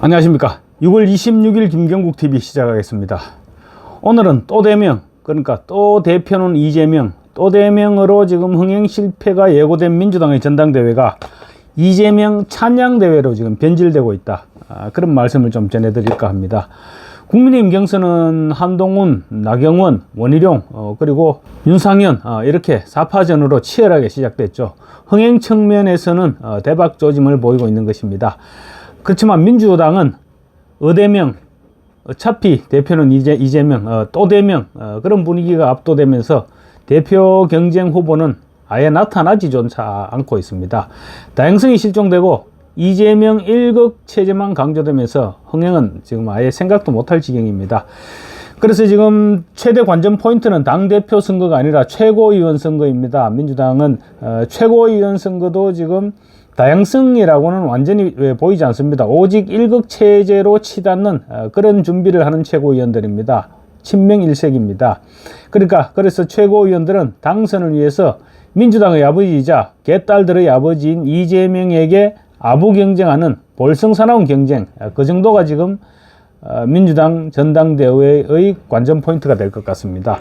안녕하십니까. 6월 26일 김경국TV 시작하겠습니다. 오늘은 또 대명, 그러니까 또 대표는 이재명, 또 대명으로 지금 흥행 실패가 예고된 민주당의 전당대회가 이재명 찬양대회로 지금 변질되고 있다. 그런 말씀을 좀 전해드릴까 합니다. 국민의힘 경선은 한동훈, 나경원, 원희룡, 그리고 윤상현 이렇게 4파전으로 치열하게 시작됐죠. 흥행 측면에서는 대박 조짐을 보이고 있는 것입니다. 그렇지만 민주당은 어대명, 어차피 대표는 이재명, 또 대명 그런 분위기가 압도되면서 대표 경쟁 후보는 아예 나타나지조차 않고 있습니다. 다양성이 실종되고 이재명 1극 체제만 강조되면서 흥행은 지금 아예 생각도 못할 지경입니다. 그래서 지금 최대 관전 포인트는 당대표 선거가 아니라 최고위원 선거입니다. 민주당은 최고위원 선거도 지금 다양성이라고는 완전히 보이지 않습니다. 오직 1극 체제로 치닫는 그런 준비를 하는 최고위원들입니다. 친명일색입니다. 그래서 최고위원들은 당선을 위해서 민주당의 아버지이자 개딸들의 아버지인 이재명에게 아부 경쟁하는 볼성사나운 경쟁, 그 정도가 지금 민주당 전당대회의 관전 포인트가 될 것 같습니다.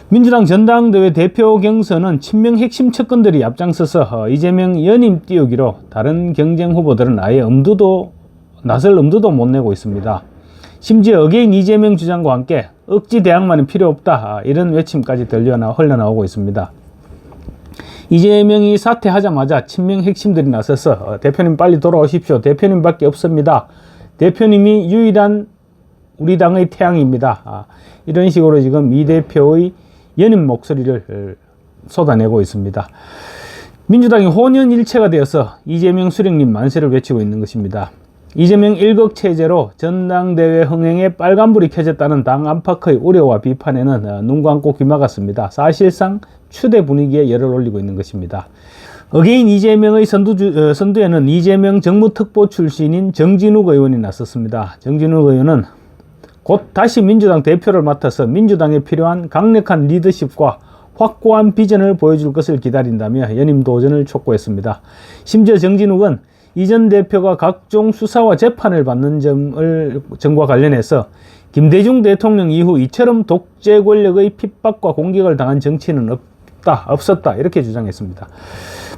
민주당 전당대회 대표 경선은 친명 핵심 측근들이 앞장서서 이재명 연임 띄우기로 다른 경쟁 후보들은 아예 나설 엄두도 못 내고 있습니다. 심지어 어게인 이재명 주장과 함께 억지 대항만은 필요 없다, 이런 외침까지 흘러나오고 있습니다. 이재명이 사퇴하자마자 친명 핵심들이 나서서 대표님 빨리 돌아오십시오. 대표님밖에 없습니다. 대표님이 유일한 우리 당의 태양입니다. 이런 식으로 지금 이 대표의 연임 목소리를 쏟아내고 있습니다. 민주당이 혼연일체가 되어서 이재명 수령님 만세를 외치고 있는 것입니다. 이재명 1극 체제로 전당대회 흥행에 빨간불이 켜졌다는 당 안팎의 우려와 비판에는 눈 감고 귀 막았습니다. 사실상 추대 분위기에 열을 올리고 있는 것입니다. 어게인 이재명의 선두에는 이재명 정무특보 출신인 정진욱 의원이 나섰습니다. 정진욱 의원은 곧 다시 민주당 대표를 맡아서 민주당에 필요한 강력한 리더십과 확고한 비전을 보여줄 것을 기다린다며 연임 도전을 촉구했습니다. 심지어 정진욱은 이전 대표가 각종 수사와 재판을 받는 점과 관련해서 김대중 대통령 이후 이처럼 독재 권력의 핍박과 공격을 당한 정치인은 없었다 이렇게 주장했습니다.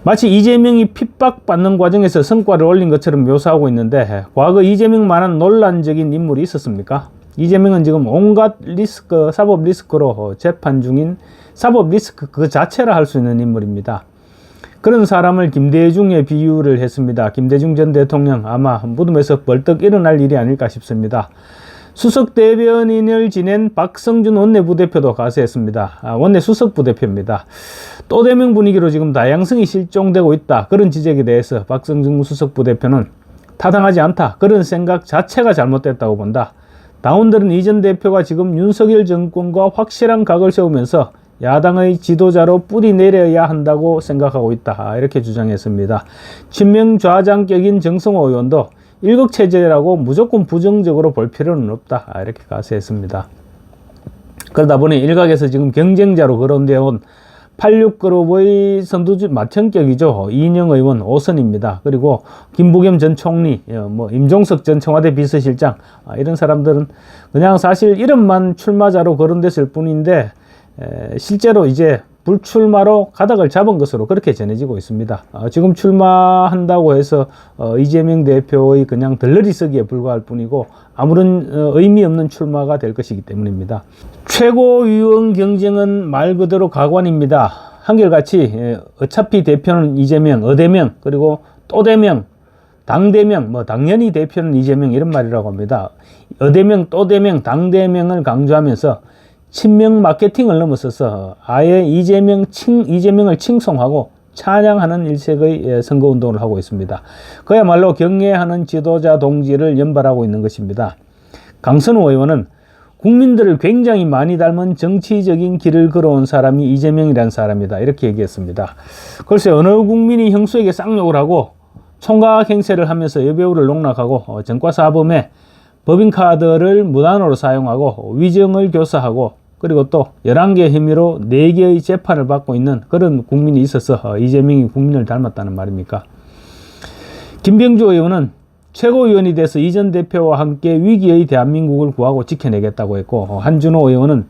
마치 이재명이 핍박받는 과정에서 성과를 올린 것처럼 묘사하고 있는데 과거 이재명만한 논란적인 인물이 있었습니까? 이재명은 지금 온갖 사법 리스크로 재판 중인 사법 리스크 그 자체라 할 수 있는 인물입니다. 그런 사람을 김대중에 비유를 했습니다. 김대중 전 대통령 아마 무덤에서 벌떡 일어날 일이 아닐까 싶습니다. 수석 대변인을 지낸 박성준 원내부대표도 가세했습니다. 원내 수석 부대표입니다. 또 대명 분위기로 지금 다양성이 실종되고 있다, 그런 지적에 대해서 박성준 수석 부대표는 타당하지 않다, 그런 생각 자체가 잘못됐다고 본다. 당원들은 이전 대표가 지금 윤석열 정권과 확실한 각을 세우면서 야당의 지도자로 뿌리 내려야 한다고 생각하고 있다, 이렇게 주장했습니다. 친명 좌장격인 정성호 의원도 1극 체제라고 무조건 부정적으로 볼 필요는 없다, 이렇게 가세했습니다. 그러다 보니 일각에서 지금 경쟁자로 거론되어 86그룹의 선두주 맏형격이죠. 이인영 의원 5선입니다. 그리고 김부겸 전 총리, 임종석 전 청와대 비서실장, 이런 사람들은 그냥 사실 이름만 출마자로 거론됐을 뿐인데 실제로 이제 불출마로 가닥을 잡은 것으로 그렇게 전해지고 있습니다. 지금 출마한다고 해서 이재명 대표의 그냥 덜러리 쓰기에 불과할 뿐이고 아무런 의미 없는 출마가 될 것이기 때문입니다. 최고위원 경쟁은 말 그대로 가관입니다. 한결같이 어차피 대표는 이재명, 어대명, 그리고 또 대명, 당대명, 당연히 대표는 이재명, 이런 말이라고 합니다. 어대명, 또 대명, 당대명을 강조하면서 친명 마케팅을 넘어서서 아예 이재명을 칭송하고 찬양하는 일색의 선거운동을 하고 있습니다. 그야말로 경애하는 지도자 동지를 연발하고 있는 것입니다. 강선우 의원은 국민들을 굉장히 많이 닮은 정치적인 길을 걸어온 사람이 이재명이라는 사람이다, 이렇게 얘기했습니다. 글쎄 어느 국민이 형수에게 쌍욕을 하고 총각 행세를 하면서 여배우를 농락하고 전과사범에 법인카드를 무단으로 사용하고 위정을 교사하고 그리고 또 11개 혐의로 4개의 재판을 받고 있는 그런 국민이 있어서 이재명이 국민을 닮았다는 말입니까? 김병주 의원은 최고위원이 돼서 이 전 대표와 함께 위기의 대한민국을 구하고 지켜내겠다고 했고, 한준호 의원은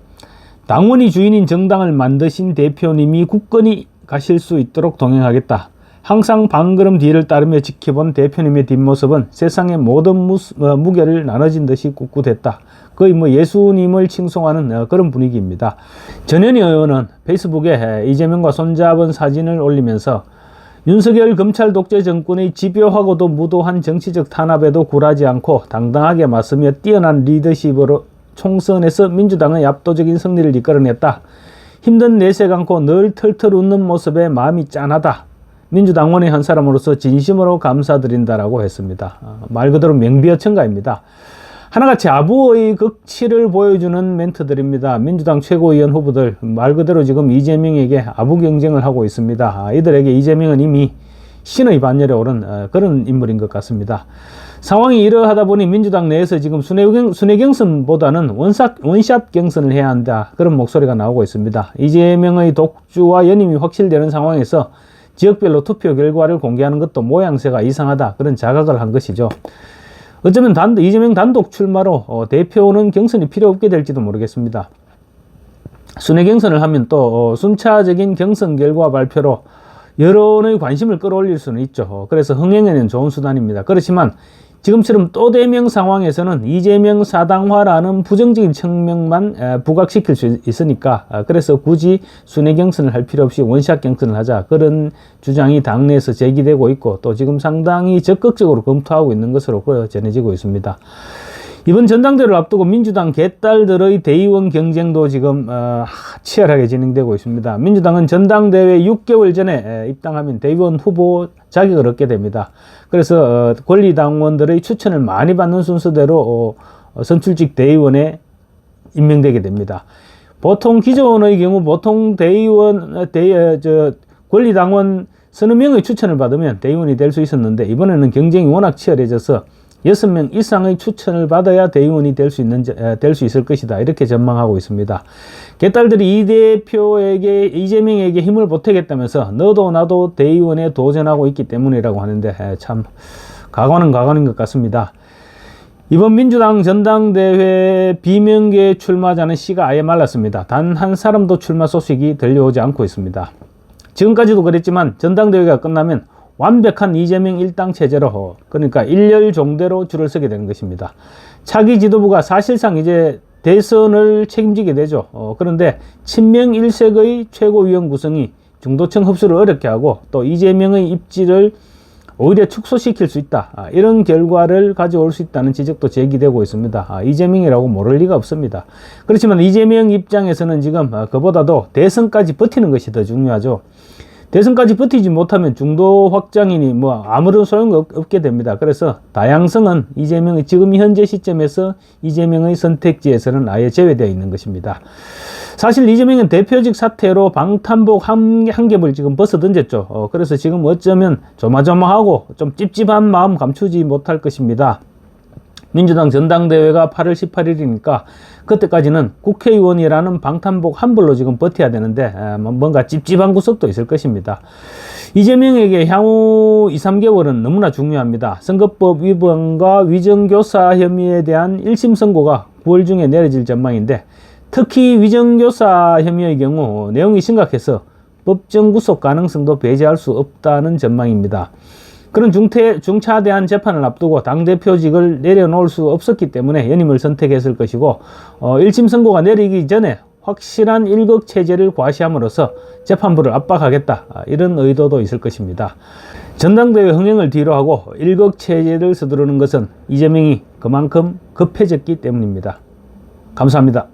당원이 주인인 정당을 만드신 대표님이 굳건히 가실 수 있도록 동행하겠다. 항상 반걸음 뒤를 따르며 지켜본 대표님의 뒷모습은 세상의 모든 무게를 나눠진 듯이 꿋꿋했다. 거의 예수님을 칭송하는 그런 분위기입니다. 전현희 의원은 페이스북에 이재명과 손잡은 사진을 올리면서 윤석열 검찰 독재 정권의 집요하고도 무도한 정치적 탄압에도 굴하지 않고 당당하게 맞서며 뛰어난 리더십으로 총선에서 민주당의 압도적인 승리를 이끌어냈다. 힘든 내색 않고 늘 털털 웃는 모습에 마음이 짠하다. 민주당원의 한 사람으로서 진심으로 감사드린다라고 했습니다. 말 그대로 명비어천가입니다. 하나같이 아부의 극치를 보여주는 멘트들입니다. 민주당 최고위원 후보들 말 그대로 지금 이재명에게 아부 경쟁을 하고 있습니다. 이들에게 이재명은 이미 신의 반열에 오른 그런 인물인 것 같습니다. 상황이 이러하다 보니 민주당 내에서 지금 순회 경선보다는 원샷 경선을 해야 한다, 그런 목소리가 나오고 있습니다. 이재명의 독주와 연임이 확실되는 상황에서 지역별로 투표 결과를 공개하는 것도 모양새가 이상하다, 그런 자각을 한 것이죠. 어쩌면 이재명 단독 출마로 대표는 경선이 필요 없게 될지도 모르겠습니다. 순회 경선을 하면 또 순차적인 경선 결과 발표로 여론의 관심을 끌어올릴 수는 있죠. 그래서 흥행에는 좋은 수단입니다. 그렇지만 지금처럼 또 대명 상황에서는 이재명 사당화라는 부정적인 측면만 부각시킬 수 있으니까, 그래서 굳이 순회 경선을 할 필요 없이 원샷 경선을 하자, 그런 주장이 당내에서 제기되고 있고 또 지금 상당히 적극적으로 검토하고 있는 것으로 전해지고 있습니다. 이번 전당대회를 앞두고 민주당 개딸들의 대의원 경쟁도 지금 치열하게 진행되고 있습니다. 민주당은 전당대회 6개월 전에 입당하면 대의원 후보 자격을 얻게 됩니다. 그래서 권리당원들의 추천을 많이 받는 순서대로 선출직 대의원에 임명되게 됩니다. 보통 기존의 경우 보통 권리당원 서너 명의 추천을 받으면 대의원이 될 수 있었는데, 이번에는 경쟁이 워낙 치열해져서 6명 이상의 추천을 받아야 대의원이 될 수 있을 것이다, 이렇게 전망하고 있습니다. 개딸들이 이 대표에게, 이재명에게 힘을 보태겠다면서 너도 나도 대의원에 도전하고 있기 때문이라고 하는데, 참 가관은 가관인 것 같습니다. 이번 민주당 전당대회 비명계 출마자는 씨가 아예 말랐습니다. 단 한 사람도 출마 소식이 들려오지 않고 있습니다. 지금까지도 그랬지만 전당대회가 끝나면 완벽한 이재명 일당 체제로, 그러니까 일렬 종대로 줄을 서게 되는 것입니다. 차기 지도부가 사실상 이제 대선을 책임지게 되죠. 그런데 친명 일색의 최고위원 구성이 중도층 흡수를 어렵게 하고 또 이재명의 입지를 오히려 축소시킬 수 있다, 이런 결과를 가져올 수 있다는 지적도 제기되고 있습니다. 이재명이라고 모를 리가 없습니다. 그렇지만 이재명 입장에서는 지금 그보다도 대선까지 버티는 것이 더 중요하죠. 대선까지 버티지 못하면 중도 확장이니 아무런 소용없게 됩니다. 그래서 다양성은 이재명의 지금 현재 시점에서 이재명의 선택지에서는 아예 제외되어 있는 것입니다. 사실 이재명은 대표직 사퇴로 방탄복 한 겹을 지금 벗어 던졌죠. 그래서 지금 어쩌면 조마조마하고 좀 찝찝한 마음 감추지 못할 것입니다. 민주당 전당대회가 8월 18일이니까 그때까지는 국회의원이라는 방탄복 한 벌로 지금 버텨야 되는데 뭔가 찝찝한 구석도 있을 것입니다. 이재명에게 향후 2, 3개월은 너무나 중요합니다. 선거법 위반과 위정교사 혐의에 대한 1심 선고가 9월 중에 내려질 전망인데, 특히 위정교사 혐의의 경우 내용이 심각해서 법정 구속 가능성도 배제할 수 없다는 전망입니다. 그런 중차대한 재판을 앞두고 당대표직을 내려놓을 수 없었기 때문에 연임을 선택했을 것이고, 1심 선고가 내리기 전에 확실한 일극체제를 과시함으로써 재판부를 압박하겠다, 이런 의도도 있을 것입니다. 전당대회 흥행을 뒤로하고 일극체제를 서두르는 것은 이재명이 그만큼 급해졌기 때문입니다. 감사합니다.